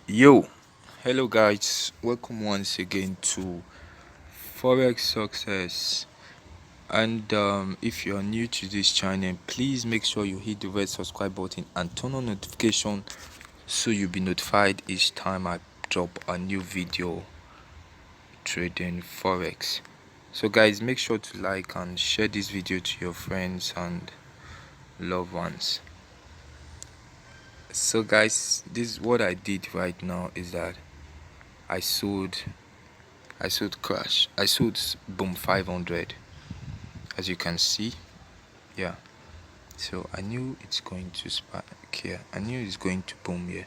Yo, hello guys, welcome once again to Forex Success. And if you are new to this channel, please make sure you hit the red subscribe button and turn on notification so you'll be notified each time I drop a new video trading Forex. So guys, make sure to like and share this video to your friends and loved ones. So guys, this what I did right now is that I sold crash. I sold boom 500, as you can see. Yeah, so I knew it's going to spike here. I knew it's going to boom here.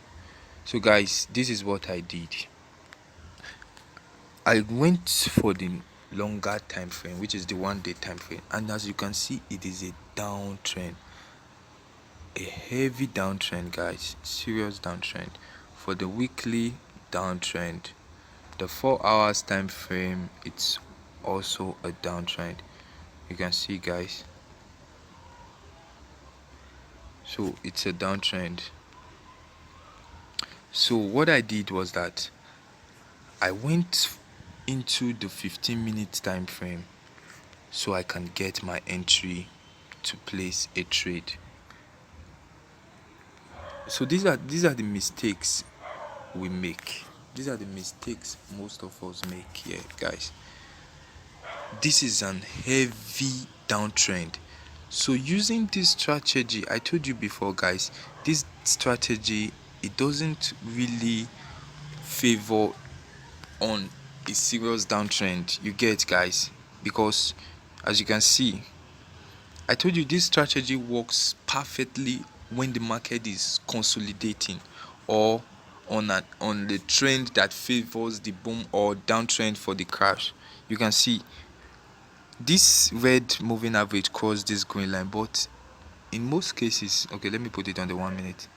So guys, this is what I did. I went for the longer time frame, which is the 1 day time frame, and as you can see, it is a downtrend, a heavy downtrend, guys, serious downtrend. For the weekly downtrend, the 4 hours time frame, it's also a downtrend. You can see, guys, so it's a downtrend. So what I did was that I went into the 15-minute time frame so I can get my entry to place a trade. So these are the mistakes we make. These are the mistakes most of us make here, guys. This is an heavy downtrend. So using this strategy, I told you before, guys, this strategy, it doesn't really favor on a serious downtrend, you get, guys, because as you can see, I told you this strategy works perfectly when the market is consolidating or on the trend that favors the boom or downtrend for the crash. You can see this red moving average crossed this green line, but in most cases, okay, let me put it on the 1 minute.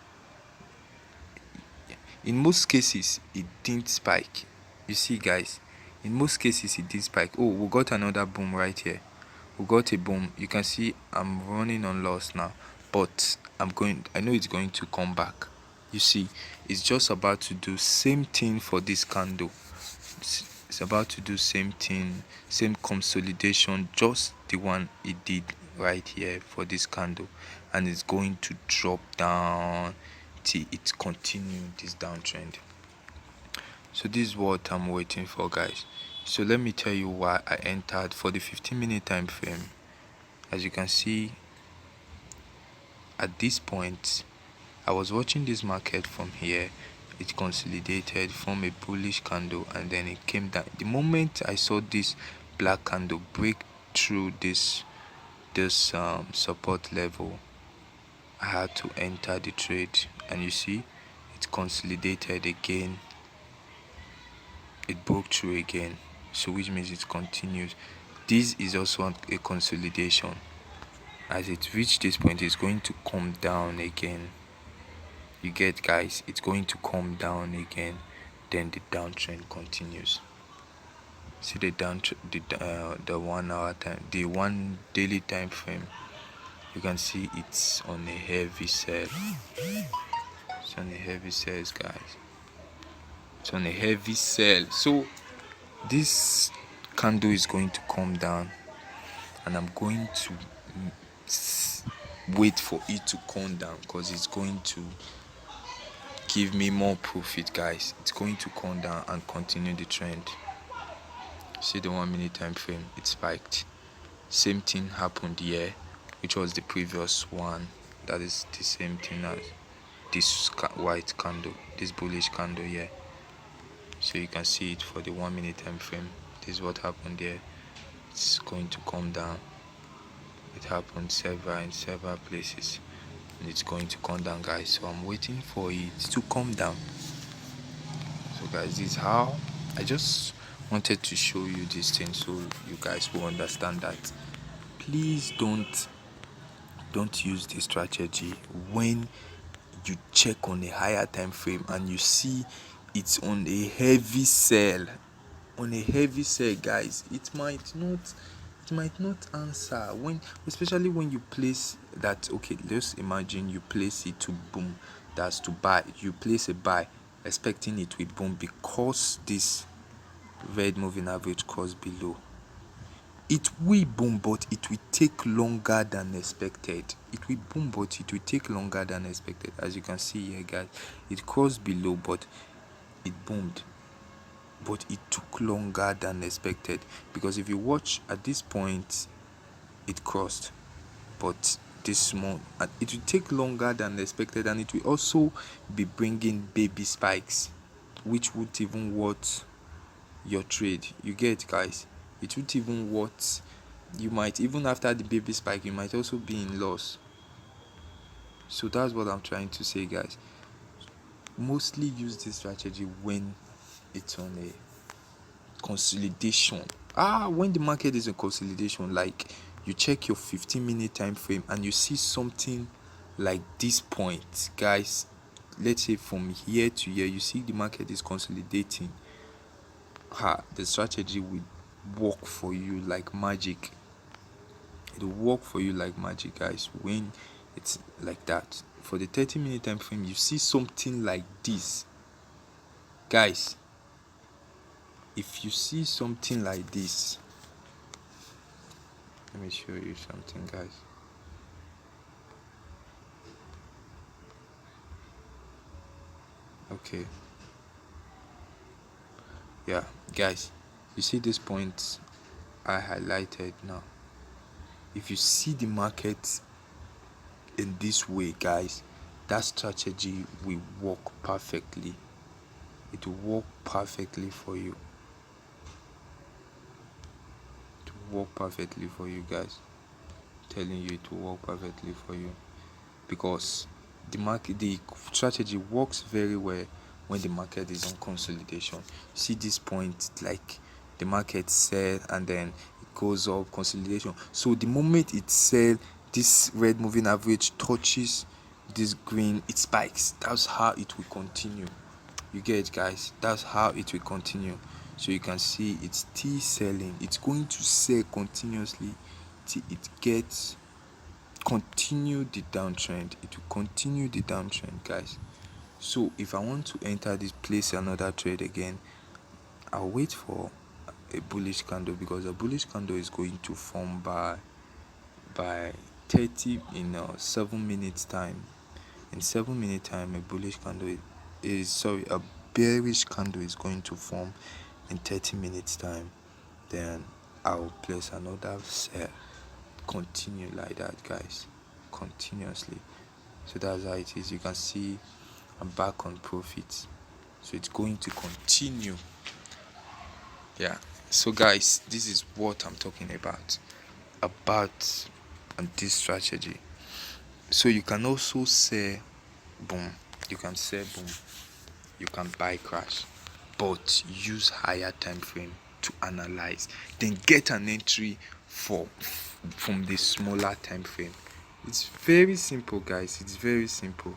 In most cases, it didn't spike. You see, guys, in most cases it did spike. Oh, we got another boom right here. We got a boom. You can see I'm running on loss now, but I know it's going to come back. You see, it's just about to do same thing for this candle. It's about to do same thing, same consolidation, just the one it did right here for this candle, and it's going to drop down till it continues this downtrend. So this is what I'm waiting for, guys. So let me tell you why I entered for the 15-minute time frame. As you can see, at this point, I was watching this market from here. It consolidated from a bullish candle and then it came down. The moment I saw this black candle break through this support level, I had to enter the trade, and you see it consolidated again. It broke through again, so which means it continues. This is also a consolidation. As it reached this point, it's going to come down again. You get, guys, it's going to come down again, then the downtrend continues. See the the 1 hour time, the 1 daily time frame. You can see it's on a heavy sell. It's on a heavy sell, guys. It's on a heavy sell. So this candle is going to come down, and I'm going to wait for it to come down because it's going to give me more profit, guys. It's going to come down and continue the trend. See the 1 minute time frame, it spiked. Same thing happened here, which was the previous one. That is the same thing as this white candle, this bullish candle here. So you can see it for the 1 minute time frame. This is what happened here. It's going to come down. It happened in several places, and it's going to come down, guys. So I'm waiting for it to come down. So guys, this is how I just wanted to show you this thing so you guys will understand that please don't use this strategy when you check on a higher time frame and you see it's on a heavy sell. On a heavy sell, guys, it might not answer when, especially when you place that. Okay, let's imagine you place it to boom, that's to buy. You place a buy, expecting it will boom because this red moving average crossed below. It will boom, but it will take longer than expected. It will boom, but it will take longer than expected. As you can see here, guys, it crossed below, but it boomed. But it took longer than expected, because if you watch at this point, it crossed, but this small, and it will take longer than expected, and it will also be bringing baby spikes, which would even worth your trade. You get, guys? It would even worth, you might, even after the baby spike, you might also be in loss. So that's what I'm trying to say, guys. Mostly use this strategy when it's on a consolidation. When the market is in consolidation, like you check your 15-minute time frame and you see something like this point, guys, let's say from here to here, you see the market is consolidating. The strategy will work for you like magic. It will work for you like magic, guys, when it's like that. For the 30-minute time frame, you see something like this, guys. If you see something like this, let me show you something, guys. Okay, yeah, guys, you see this point I highlighted now. If you see the market in this way, guys, that strategy will work perfectly. It will work perfectly for you. It will work perfectly for you, guys. I'm telling you, it will work perfectly for you, because the strategy works very well when the market is on consolidation. See this point, like the market sell and then it goes up, consolidation. So the moment it sell, this red moving average touches this green, it spikes. That's how it will continue. You get it, guys? That's how it will continue. So you can see it's still selling. It's going to sell continuously till it gets continue the downtrend. It will continue the downtrend, guys. So if I want to enter this, place another trade again, I'll wait for a bullish candle, because a bullish candle is going to form by 30 in 7 minutes time. In 7 minute time, a bullish candle a bearish candle is going to form in 30 minutes time. Then I'll place another sell. Continue like that, guys, continuously. So that's how it is. You can see I'm back on profits, so it's going to continue. Yeah, so guys, this is what I'm talking about this strategy. So you can also say boom, you can say boom, you can buy crash, but use higher time frame to analyze, then get an entry from the smaller time frame. It's very simple, guys. It's very simple.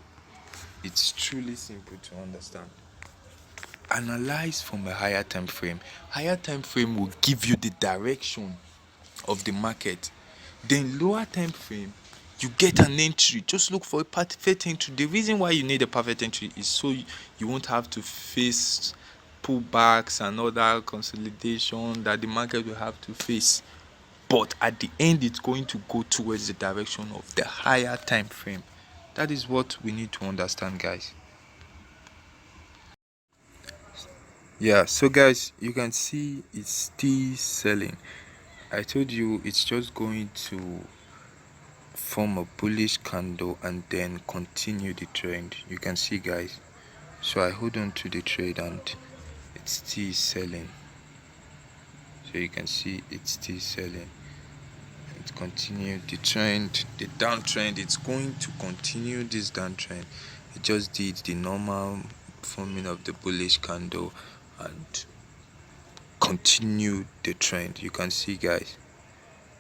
It's truly simple to understand. Analyze from a higher time frame. Higher time frame will give you the direction of the market. Then lower time frame, you get an entry. Just look for a perfect entry. The reason why you need a perfect entry is so you won't have to face pullbacks and other consolidation that the market will have to face. But at the end, it's going to go towards the direction of the higher time frame. That is what we need to understand, guys. Yeah, so guys, you can see it's still selling. I told you it's just going to form a bullish candle and then continue the trend. You can see, guys. So I hold on to the trade and it's still selling. So you can see it's still selling. It continued the trend, the downtrend. It's going to continue this downtrend. It just did the normal forming of the bullish candle and continued the trend. You can see, guys,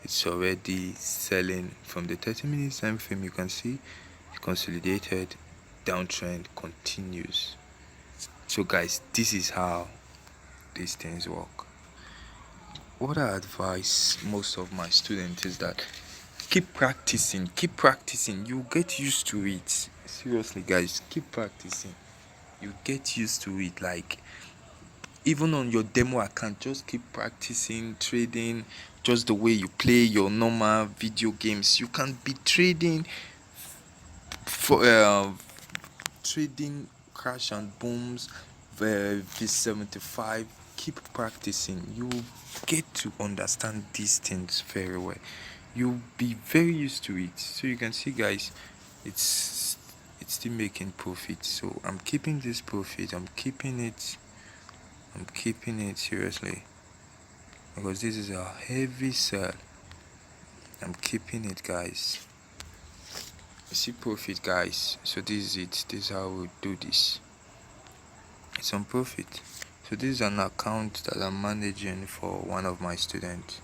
it's already selling from the 30 minutes time frame. You can see it consolidated, downtrend continues. So guys, this is how these things work. What I advise most of my students is that keep practicing. You get used to it. Seriously, guys, keep practicing. You get used to it. Like, even on your demo account, just keep practicing trading just the way you play your normal video games. You can be trading for trading crash and booms, V75. Keep practicing. You get to understand these things very well. You'll be very used to it. So you can see, guys, it's still making profit. So I'm keeping this profit. I'm keeping it seriously, because this is a heavy sell. I'm keeping it, guys. You see profit, guys. So this is it. This is how we do this. It's on profit. So this is an account that I'm managing for one of my students.